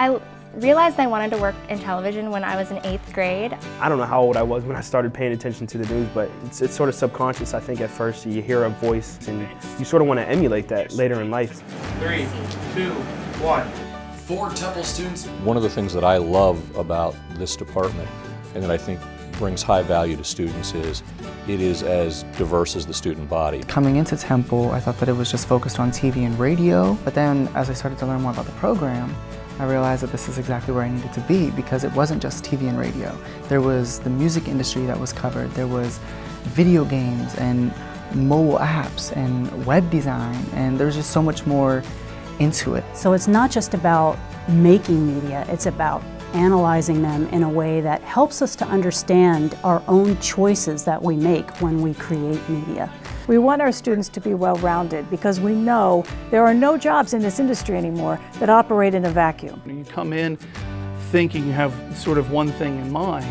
I realized I wanted to work in television when I was in 8th grade. I don't know how old I was when I started paying attention to the news, but it's sort of subconscious. I think at first you hear a voice and you sort of want to emulate that later in life. 3, 2, 1. For Temple students. One of the things that I love about this department and that I think brings high value to students is it is as diverse as the student body. Coming into Temple, I thought that it was just focused on TV and radio, but then as I started to learn more about the program, I realized that this is exactly where I needed to be because it wasn't just TV and radio. There was the music industry that was covered, there was video games and mobile apps and web design, and there's just so much more into it. So it's not just about making media, it's about analyzing them in a way that helps us to understand our own choices that we make when we create media. We want our students to be well-rounded because we know there are no jobs in this industry anymore that operate in a vacuum. You come in thinking you have sort of one thing in mind,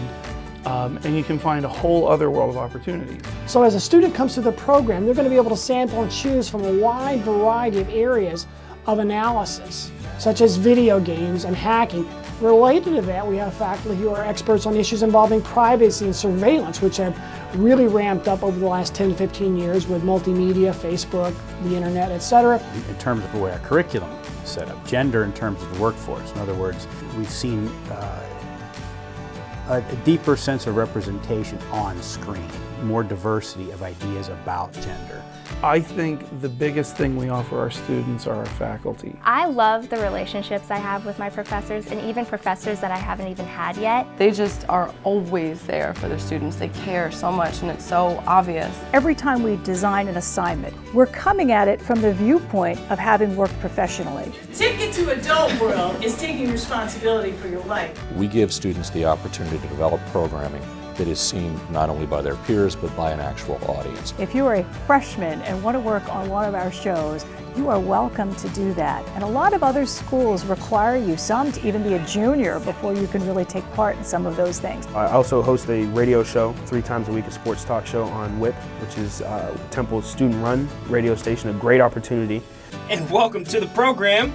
and you can find a whole other world of opportunities. So as a student comes through the program, they're going to be able to sample and choose from a wide variety of areas of analysis, such as video games and hacking. Related to that, we have faculty who are experts on issues involving privacy and surveillance, which have really ramped up over the last 10 to 15 years with multimedia, Facebook, the internet, etc. In terms of the way our curriculum is set up, gender in terms of the workforce. In other words, we've seen a deeper sense of representation on screen, more diversity of ideas about gender. I think the biggest thing we offer our students are our faculty. I love the relationships I have with my professors and even professors that I haven't even had yet. They just are always there for their students. They care so much and it's so obvious. Every time we design an assignment, we're coming at it from the viewpoint of having worked professionally. Ticket to adult world is taking responsibility for your life. We give students the opportunity to develop programming that is seen not only by their peers but by an actual audience. If you are a freshman and want to work on one of our shows, you are welcome to do that. And a lot of other schools require you, some to even be a junior before you can really take part in some of those things. I also host a radio show 3 times a week, a sports talk show on WHIP, which is Temple's student-run radio station, a great opportunity. And welcome to the program.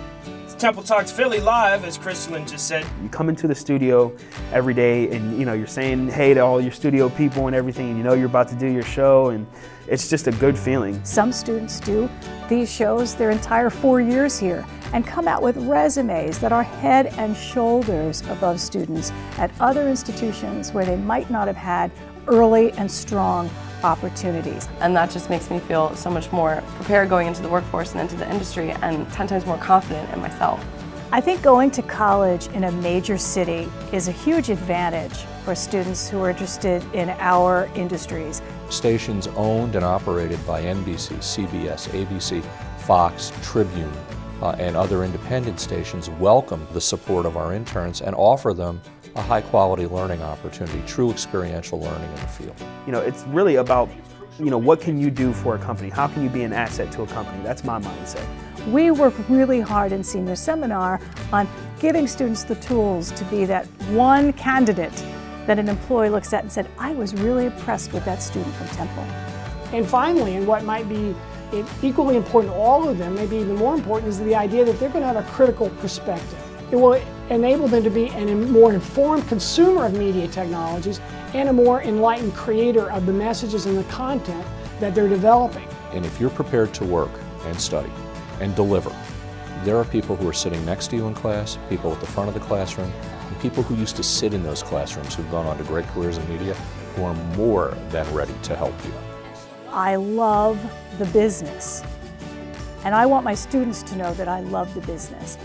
Temple Talks Philly live, as Crystalline just said. You come into the studio every day and you're saying hey to all your studio people and everything, and you're about to do your show, and it's just a good feeling. Some students do these shows their entire 4 years here and come out with resumes that are head and shoulders above students at other institutions where they might not have had early and strong opportunities. And that just makes me feel so much more prepared going into the workforce and into the industry and 10 times more confident in myself. I think going to college in a major city is a huge advantage for students who are interested in our industries. Stations owned and operated by NBC, CBS, ABC, Fox, Tribune, and other independent stations welcome the support of our interns and offer them a high-quality learning opportunity, true experiential learning in the field. It's really about, what can you do for a company? How can you be an asset to a company? That's my mindset. We work really hard in senior seminar on giving students the tools to be that one candidate that an employee looks at and said, I was really impressed with that student from Temple. And finally, and what might be equally important to all of them, maybe even more important, is the idea that they're going to have a critical perspective. It will enable them to be a more informed consumer of media technologies and a more enlightened creator of the messages and the content that they're developing. And if you're prepared to work and study and deliver, there are people who are sitting next to you in class, people at the front of the classroom, and people who used to sit in those classrooms who've gone on to great careers in media who are more than ready to help you. I love the business, and I want my students to know that I love the business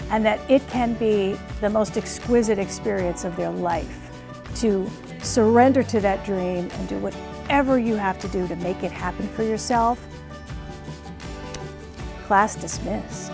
and that it can be the most exquisite experience of their life to surrender to that dream and do whatever you have to do to make it happen for yourself. Class dismissed.